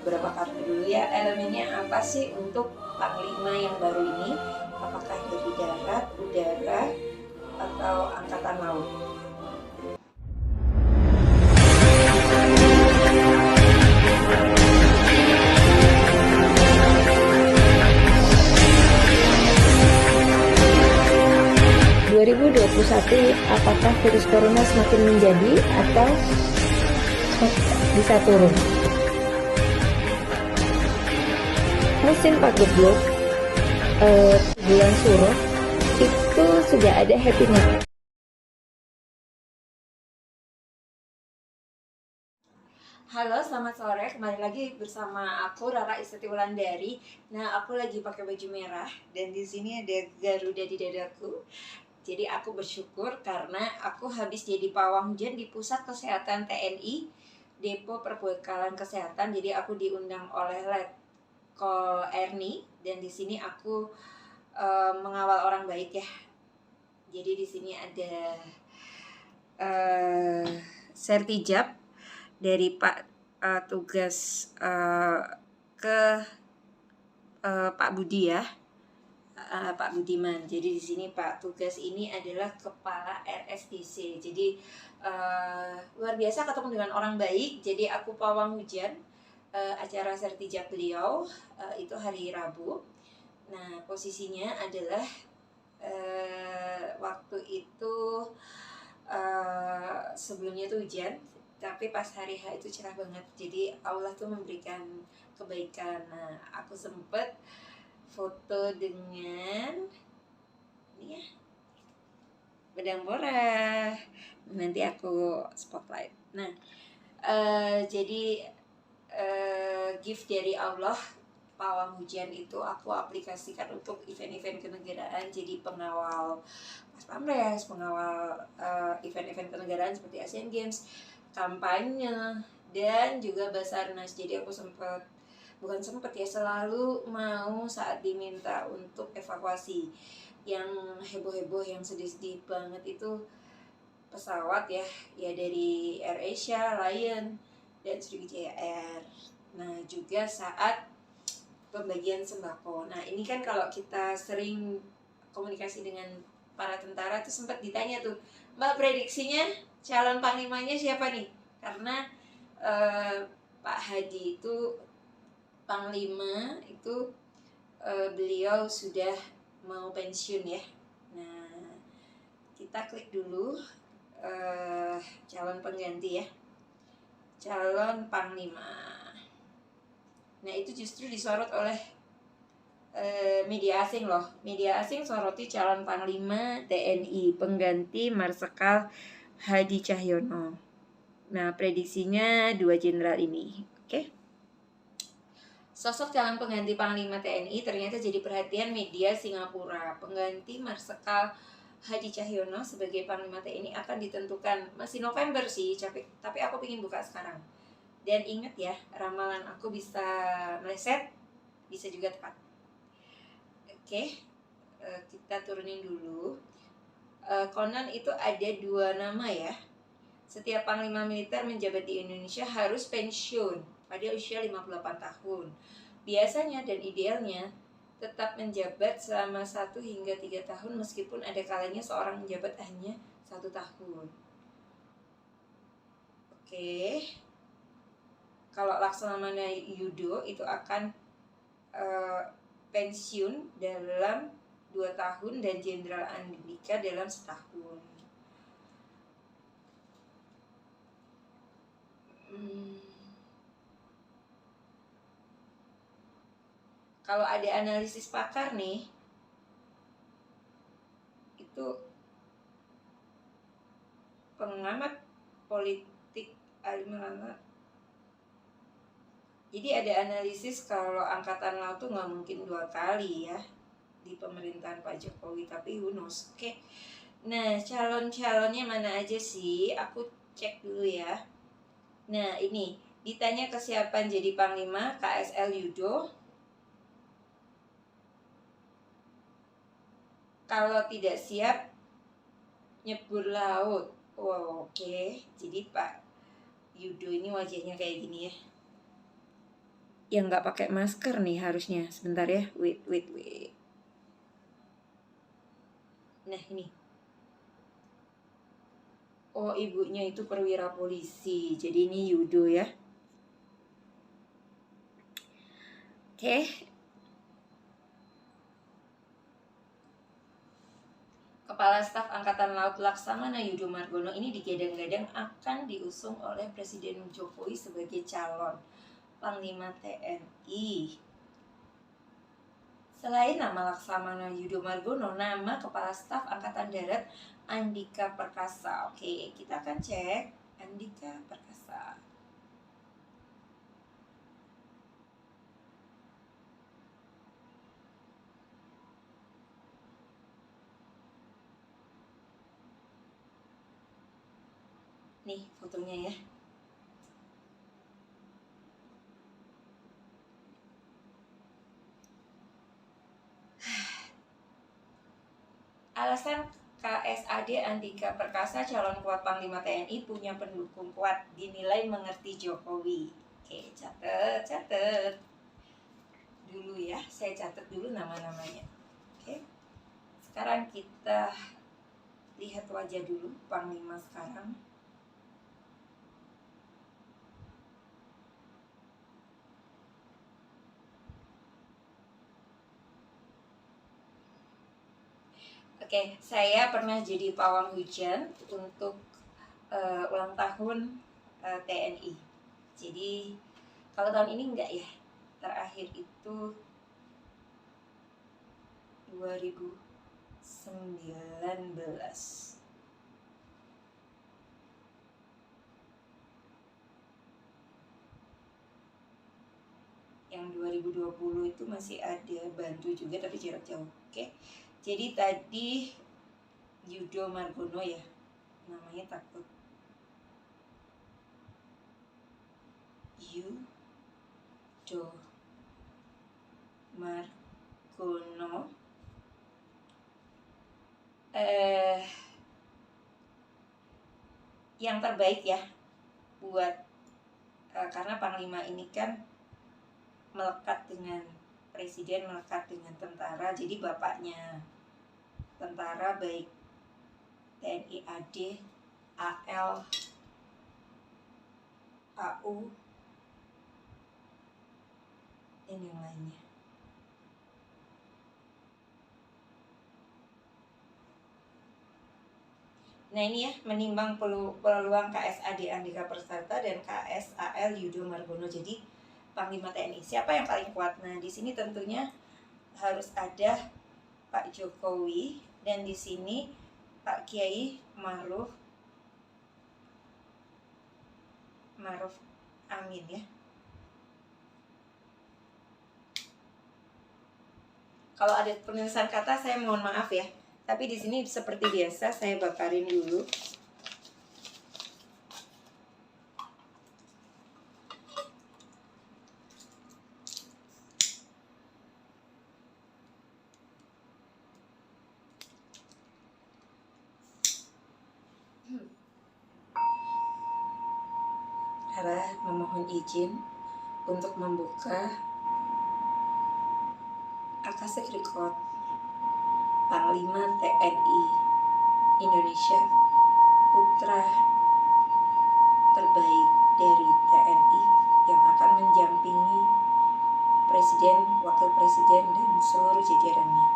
beberapa kartu dulu ya. Elemennya apa sih untuk Panglima yang baru ini? Apakah dari darat, udara, atau angkatan laut? Apakah virus corona semakin menjadi atau bisa turun? Musim pagebluk bulan Suro itu sudah ada happy news. Halo, selamat sore. Kembali lagi bersama aku Rara Istuti Wulandari. Nah, aku lagi pakai baju merah dan di sini ada Garuda di dadaku. Jadi aku bersyukur karena aku habis jadi pawang hujan di Pusat Kesehatan TNI, Depo Perbekalan Kesehatan. Jadi aku diundang oleh Letkol Erni dan di sini aku mengawal orang baik ya. Jadi di sini ada sertijab dari Pak tugas ke Pak Budi ya. Pak Budiman. Jadi di sini Pak tugas ini adalah kepala RSDC. Jadi luar biasa ketemu dengan orang baik. Jadi aku pawang hujan acara sertijab beliau itu hari Rabu. Nah posisinya adalah waktu itu sebelumnya tuh hujan, tapi pas hari H itu cerah banget. Jadi Allah tuh memberikan kebaikan. Nah aku sempet foto dengan ini ya, Bedang Borah. Nanti aku spotlight. Nah, jadi gift dari Allah, pawang hujan itu aku aplikasikan untuk event-event kenegaraan. Jadi pengawal Pas Pampres, pengawal event-event kenegaraan seperti Asian Games, kampanye, dan juga Basarnas. Jadi aku selalu mau saat diminta untuk evakuasi. Yang heboh-heboh, yang sedih-sedih banget itu pesawat ya dari AirAsia, Lion, dan Sriwijaya Air. Nah juga saat pembagian sembako. Nah ini kan kalau kita sering komunikasi dengan para tentara tuh sempat ditanya tuh, Mbak prediksinya calon panglimanya siapa nih? Karena Pak Hadi itu Panglima itu beliau sudah mau pensiun ya. Nah kita klik dulu calon pengganti ya, calon Panglima. Nah itu justru disorot oleh media asing loh. Media asing soroti calon Panglima TNI pengganti Marsikal Hadi Cahyono. Nah prediksinya 2 jenderal ini. Oke. Sosok calon pengganti Panglima TNI ternyata jadi perhatian media Singapura. Pengganti Marsikal Hadi Cahyono sebagai Panglima TNI akan ditentukan masih November sih, tapi aku ingin buka sekarang. Dan ingat ya, ramalan aku bisa meleset, bisa juga tepat. Oke, kita turunin dulu. Konon itu ada 2 nama ya. Setiap Panglima militer menjabat di Indonesia harus pensiun pada usia 58 tahun. Biasanya dan idealnya tetap menjabat selama 1 hingga 3 tahun meskipun ada kalanya seorang menjabat hanya 1 tahun. Oke. Kalau Laksamana Yudo itu akan pensiun dalam 2 tahun dan Jenderal Andika dalam setahun. Kalau ada analisis pakar nih, itu pengamat politik Alimulana. Jadi ada analisis kalau angkatan laut tuh nggak mungkin 2 kali ya di pemerintahan Pak Jokowi, tapi who knows. Oke. Nah calon-calonnya mana aja sih? Aku cek dulu ya. Nah ini ditanya kesiapan jadi Panglima, KSL Yudo. Kalau tidak siap nyebur laut. Wow, oke. Jadi Pak Yudo ini wajahnya kayak gini ya. yang nggak pakai masker nih harusnya. Sebentar ya, wait. Nah ini, oh ibunya itu perwira polisi, jadi ini Yudo ya. Oke. Kepala Staf Angkatan Laut Laksamana Yudo Margono ini digadang-gadang akan diusung oleh Presiden Jokowi sebagai calon Panglima TNI. Selain nama Laksamana Yudo Margono, nama Kepala Staf Angkatan Darat Andika Perkasa. Oke, kita akan cek Andika Perkasa. Nih fotonya ya. Alasan KSAD Andika Perkasa calon kuat Panglima TNI punya pendukung kuat, dinilai mengerti Jokowi. Oke, catet dulu ya. Saya catat dulu nama-namanya. Oke. Sekarang kita lihat wajah dulu Panglima sekarang. Oke, saya pernah jadi pawang hujan untuk ulang tahun TNI. Jadi kalau tahun ini enggak ya, terakhir itu 2019. Yang 2020 itu masih ada bantu juga tapi jarak jauh. Oke. Jadi tadi Yudo Margono ya, namanya takut Yudo Margono. Yang terbaik ya buat karena Panglima ini kan melekat dengan presiden, melekat dengan tentara. Jadi bapaknya tentara, baik TNI AD, AL, AU, dan yang lainnya. Nah ini ya, menimbang peluang KSAD Andika Perkasa dan KSAL Yudo Margono. Jadi Panglima TNI siapa yang paling kuat? Nah di sini tentunya harus ada Pak Jokowi dan di sini Pak Kiai Ma'ruf Amin ya. Kalau ada penulisan kata saya mohon maaf ya. Tapi di sini seperti biasa saya bakarin dulu. Hara memohon izin untuk membuka Akasek Record Panglima TNI Indonesia, putra terbaik dari TNI yang akan mendampingi Presiden, Wakil Presiden, dan seluruh jajarannya.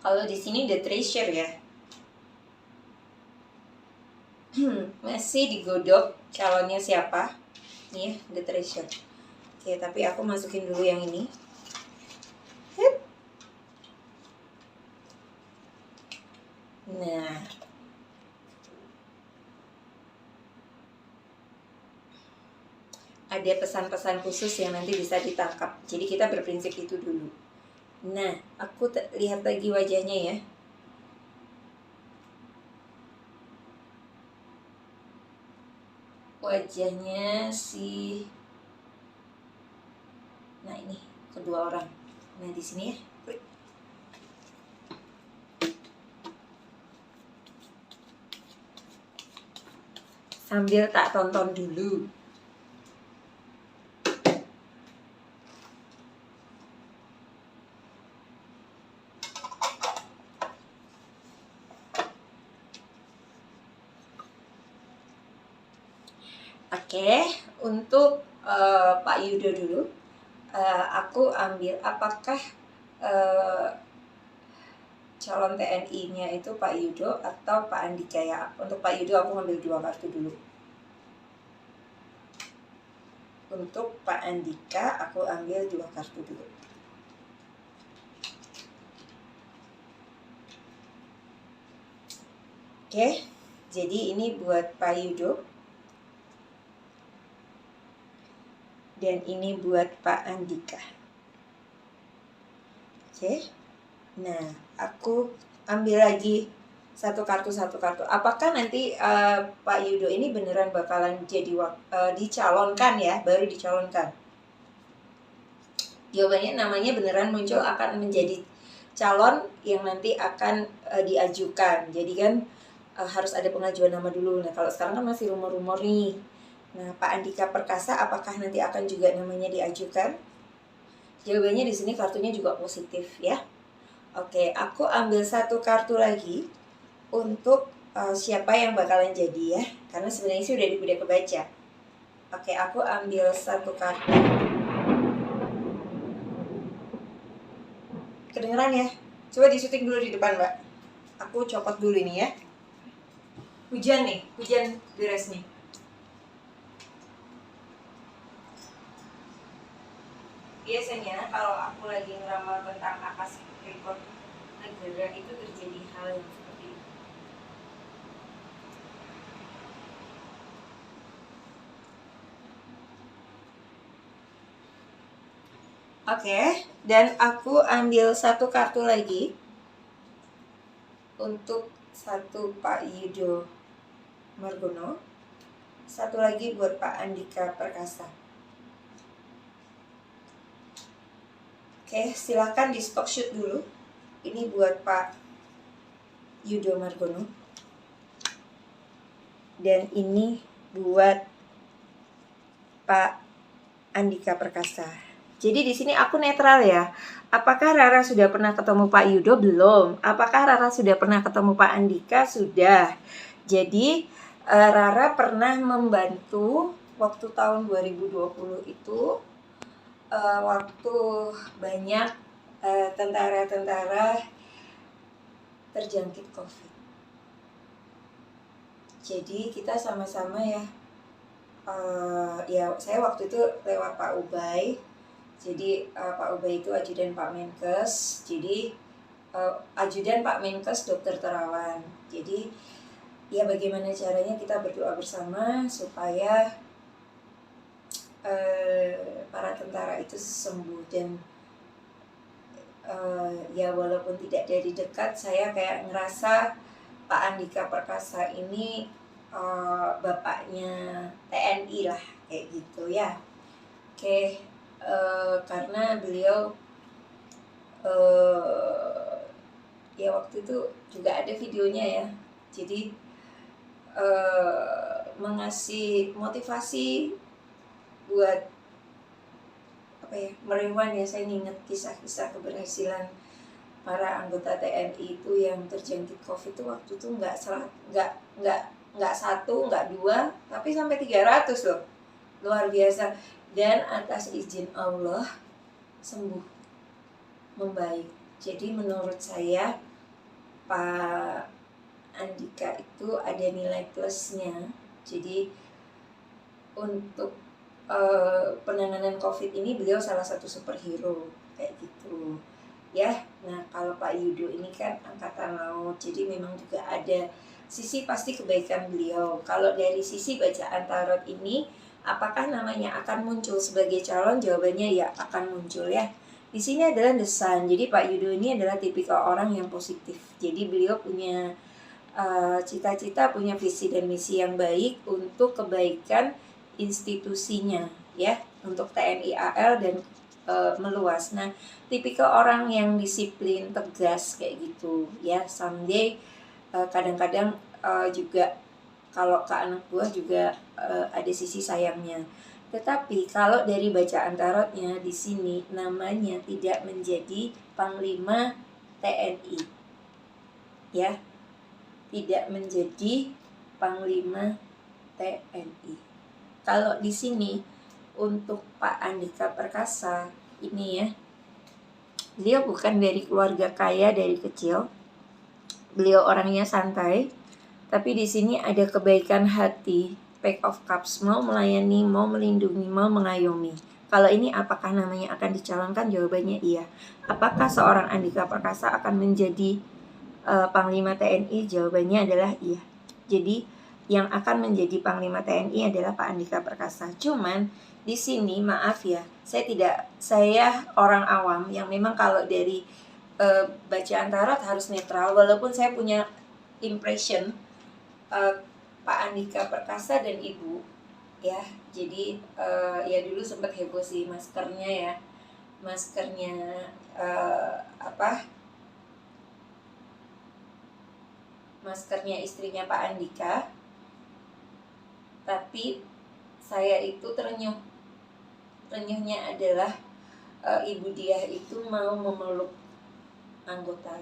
Kalau di sini The Treasure ya. Masih digodok calonnya siapa? Nih ya, The Treasure. Oke, tapi aku masukin dulu yang ini. Nah, ada pesan-pesan khusus yang nanti bisa ditangkap. Jadi kita berprinsip itu dulu. Nah, aku lihat lagi wajahnya ya. wajahnya si, nah ini kedua orang. Nah di sini ya, sambil tak tonton dulu. Oke, untuk Pak Yudo dulu, aku ambil apakah calon TNI-nya itu Pak Yudo atau Pak Andika ya. Untuk Pak Yudo aku ambil 2 kartu dulu. Untuk Pak Andika aku ambil 2 kartu dulu. Oke, jadi ini buat Pak Yudo. Dan ini buat Pak Andika. Oke. Nah, aku ambil lagi satu kartu. Apakah nanti Pak Yudo ini beneran bakalan jadi dicalonkan ya, baru dicalonkan? Jawabannya namanya beneran muncul akan menjadi calon yang nanti akan diajukan. Jadi kan harus ada pengajuan nama dulu. Nah, kalau sekarang kan masih rumor-rumor nih. Nah, Pak Andika Perkasa apakah nanti akan juga namanya diajukan? Jawabannya di sini kartunya juga positif ya. Oke, aku ambil satu kartu lagi untuk siapa yang bakalan jadi ya. Karena sebenarnya sih udah kebaca. Oke, aku ambil satu kartu. Kedengeran ya? Coba disuting dulu di depan, Mbak. Aku copot dulu ini ya. Hujan nih, hujan deras nih. Biasanya kalau aku lagi ngeramal tentang akasih report negara itu terjadi hal yang seperti itu. Oke, dan aku ambil satu kartu lagi untuk satu Pak Yudo Margono, satu lagi buat Pak Andika Perkasa. Oke, silakan di stock shoot dulu. Ini buat Pak Yudo Margono. Dan ini buat Pak Andika Perkasa. Jadi di sini aku netral ya. Apakah Rara sudah pernah ketemu Pak Yudo? Belum. Apakah Rara sudah pernah ketemu Pak Andika? Sudah. Jadi Rara pernah membantu waktu tahun 2020 itu waktu banyak tentara-tentara terjangkit COVID. Jadi kita sama-sama ya, ya saya waktu itu lewat Pak Ubay. Jadi Pak Ubay itu ajudan Pak Menkes. Jadi ajudan Pak Menkes Dr. Terawan. Jadi ya bagaimana caranya kita berdoa bersama supaya para tentara itu sembuh. Dan ya walaupun tidak dari dekat, saya kayak ngerasa Pak Andika Perkasa ini bapaknya TNI lah, kayak gitu ya. Oke, karena beliau ya waktu itu juga ada videonya ya. Jadi mengasih motivasi buat apa ya, meriwan ya. Saya ingat kisah-kisah keberhasilan para anggota TNI itu yang terjangkit COVID itu waktu itu nggak 1, nggak 2, tapi sampai 300 loh. Luar biasa. Dan atas izin Allah sembuh, membaik. Jadi menurut saya Pak Andika itu ada nilai plusnya. Jadi untuk penanganan COVID ini beliau salah satu superhero kayak gitu ya. Nah kalau Pak Yudo ini kan angkatan laut, jadi memang juga ada sisi pasti kebaikan beliau. Kalau dari sisi bacaan tarot ini, apakah namanya akan muncul sebagai calon? Jawabannya ya akan muncul ya. Di sini adalah The Sun. Jadi Pak Yudo ini adalah tipikal orang yang positif. Jadi beliau punya cita-cita, punya visi dan misi yang baik untuk kebaikan institusinya ya, untuk TNI AL dan meluas. Nah, tipikal orang yang disiplin, tegas kayak gitu ya. Someday kadang-kadang juga kalau ke anak buah juga ada sisi sayangnya. Tetapi kalau dari bacaan tarotnya di sini namanya tidak menjadi Panglima TNI ya, tidak menjadi Panglima TNI. Kalau di sini untuk Pak Andika Perkasa ini ya, beliau bukan dari keluarga kaya dari kecil. Beliau orangnya santai, tapi di sini ada kebaikan hati, Pack of Cups, mau melayani, mau melindungi, mau mengayomi. Kalau ini apakah namanya akan dicalonkan? Jawabannya iya. Apakah seorang Andika Perkasa akan menjadi Panglima TNI? Jawabannya adalah iya. Jadi yang akan menjadi Panglima TNI adalah Pak Andika Perkasa. Cuman di sini maaf ya, saya orang awam yang memang kalau dari bacaan tarot harus netral, walaupun saya punya impression Pak Andika Perkasa dan Ibu ya. Jadi ya dulu sempat heboh sih maskernya ya, maskernya maskernya istrinya Pak Andika. Tapi saya itu terenyuhnya adalah Ibu Diah itu mau memeluk anggota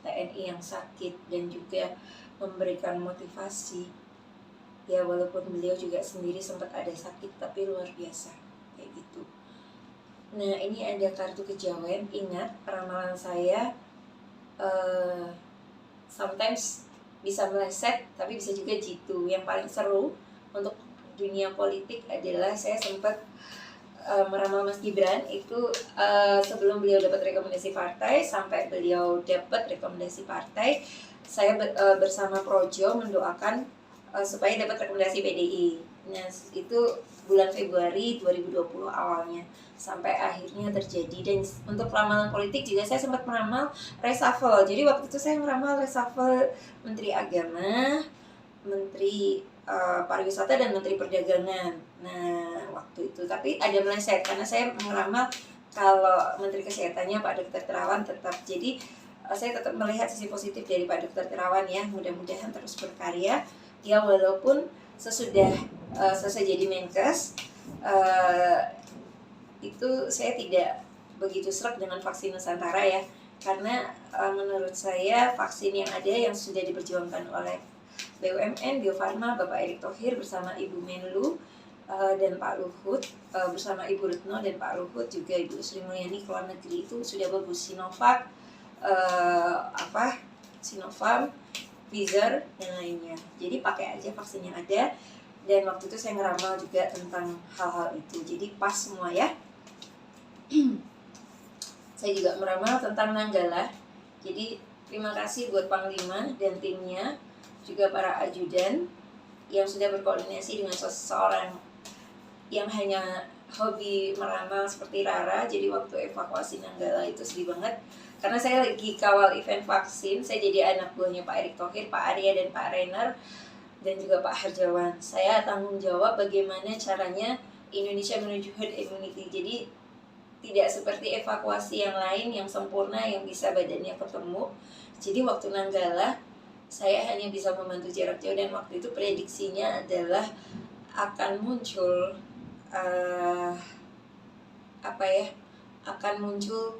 TNI yang sakit dan juga memberikan motivasi ya, walaupun beliau juga sendiri sempat ada sakit tapi luar biasa kayak gitu. Nah, ini ada kartu kejawen. Ingat, ramalan saya sometimes bisa meleset tapi bisa juga jitu. Yang paling seru untuk dunia politik adalah saya sempat meramal Mas Gibran itu sebelum beliau dapat rekomendasi partai sampai beliau dapat rekomendasi partai, saya bersama Projo mendoakan supaya dapat rekomendasi PDI. Nah, itu bulan Februari 2020 awalnya sampai akhirnya terjadi. Dan untuk ramalan politik juga saya sempat meramal reshuffle. Jadi waktu itu saya meramal reshuffle Menteri Agama, Menteri Pariwisata dan Menteri Perdagangan. Nah, waktu itu tapi ada meleset karena saya meramal kalau Menteri Kesehatannya Pak Dr. Terawan tetap. Jadi saya tetap melihat sisi positif dari Pak Dr. Terawan ya. Mudah-mudahan terus berkarya ya, walaupun sesudah selesai jadi Menkes itu saya tidak begitu sreg dengan vaksin Nusantara ya, karena menurut saya vaksin yang ada yang sudah diperjuangkan oleh BUMN, Bio Farma, Bapak Erick Thohir bersama Ibu Menlu dan Pak Luhut, bersama Ibu Retno dan Pak Luhut, juga Ibu Sri Mulyani ke luar negeri itu sudah bagus. Sinovac, Sinopharm, Pfizer dan lainnya. Jadi pakai aja vaksin yang ada. Dan waktu itu saya ngeramal juga tentang hal-hal itu. Jadi pas semua ya. Saya juga meramal tentang Nanggala. Jadi terima kasih buat Panglima dan timnya, juga para ajudan yang sudah berkoordinasi dengan seseorang yang hanya hobi meramal seperti Rara. Jadi waktu evakuasi Nanggala itu sedih banget, karena saya lagi kawal event vaksin. Saya jadi anak buahnya Pak Erick Thohir, Pak Arya dan Pak Rainer, dan juga Pak Harjawan. Saya tanggung jawab bagaimana caranya Indonesia menuju herd immunity. Jadi tidak seperti evakuasi yang lain yang sempurna, yang bisa badannya ketemu. Jadi waktu Nanggala saya hanya bisa membantu jarak jauh, dan waktu itu prediksinya adalah akan muncul akan muncul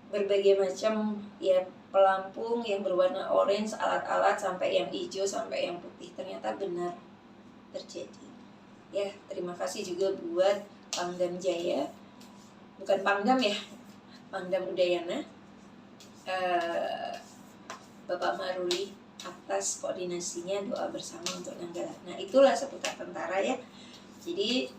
berbagai macam ya, pelampung yang berwarna orange, alat-alat sampai yang hijau sampai yang putih. Ternyata benar terjadi. Ya, terima kasih juga buat Pangdam Jaya, bukan Pangdam ya, Pangdam Udayana, Bapak Maruli, atas koordinasinya doa bersama untuk Nanggala. Nah, itulah seputar tentara ya. Jadi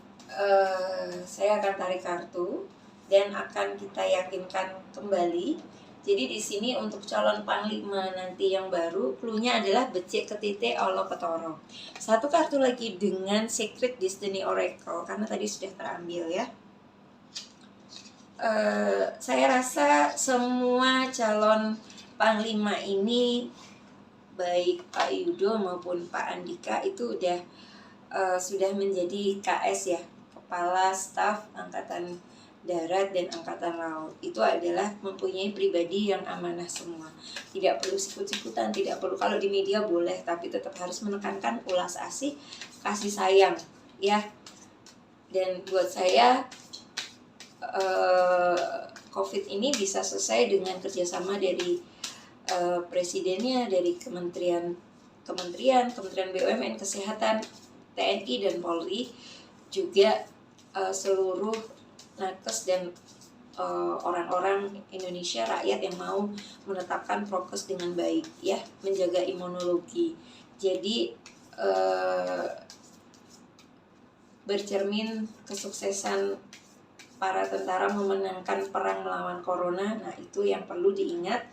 saya akan tarik kartu dan akan kita yakinkan kembali. Jadi di sini untuk calon panglima nanti yang baru, cluenya adalah becik ketite Allah ketoro. Satu kartu lagi dengan Secret Destiny Oracle, karena tadi sudah terambil ya. Saya rasa semua calon panglima ini baik Pak Yudo maupun Pak Andika itu sudah menjadi KS ya, Kepala Staf Angkatan Darat dan Angkatan Laut. Itu adalah mempunyai pribadi yang amanah semua. Tidak perlu sikut-sikutan, tidak perlu, kalau di media boleh, tapi tetap harus menekankan ulas asih, kasih sayang ya. Dan buat saya COVID ini bisa selesai dengan kerjasama dari presidennya, dari kementerian BUMN, kesehatan, TNI dan Polri, juga seluruh nakes dan orang-orang Indonesia, rakyat yang mau menetapkan prokes dengan baik ya, menjaga imunologi. Jadi bercermin kesuksesan para tentara memenangkan perang melawan corona. Nah, itu yang perlu diingat.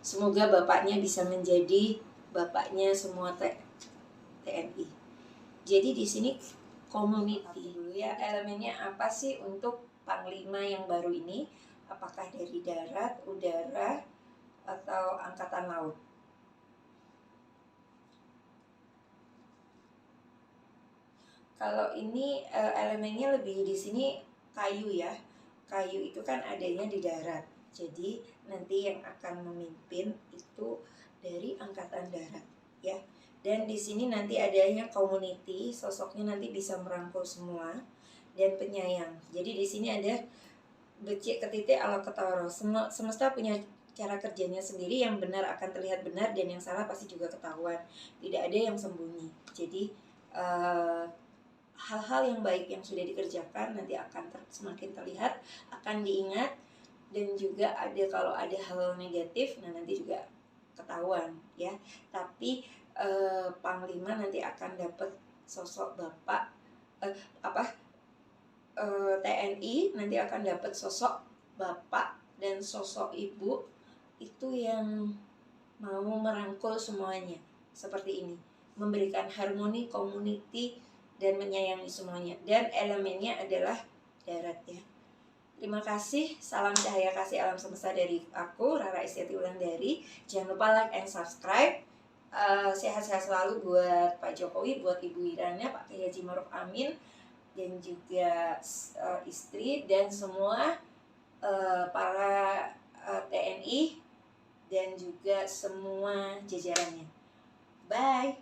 Semoga bapaknya bisa menjadi bapaknya semua TNI. Jadi di sini community dulu ya, elemennya apa sih untuk Panglima yang baru ini? Apakah dari darat, udara, atau angkatan laut? Kalau ini elemennya lebih di sini kayu ya. Kayu itu kan adanya di darat. Jadi nanti yang akan memimpin itu dari angkatan darat ya. Dan di sini nanti adanya community, sosoknya nanti bisa merangkul semua, dan penyayang. Jadi di sini ada becik ketitik ala ketara. Semesta punya cara kerjanya sendiri, yang benar akan terlihat benar dan yang salah pasti juga ketahuan. Tidak ada yang sembunyi. Jadi hal-hal yang baik yang sudah dikerjakan nanti akan semakin terlihat, akan diingat, dan juga kalau ada hal negatif, nah nanti juga ketahuan ya. Tapi Panglima nanti akan dapat sosok bapak TNI nanti akan dapat sosok bapak dan sosok ibu itu yang mau merangkul semuanya seperti ini, memberikan harmoni, community, dan menyayangi semuanya. Dan elemennya adalah darat ya. Terima kasih, salam cahaya kasih alam semesta dari aku, Rara Estiati Wulandari. Jangan lupa like and subscribe. Sehat-sehat selalu buat Pak Jokowi, buat Ibu Irana, Pak Kiai Haji Maruf Amin, dan juga istri dan semua para TNI dan juga semua jajarannya. Bye.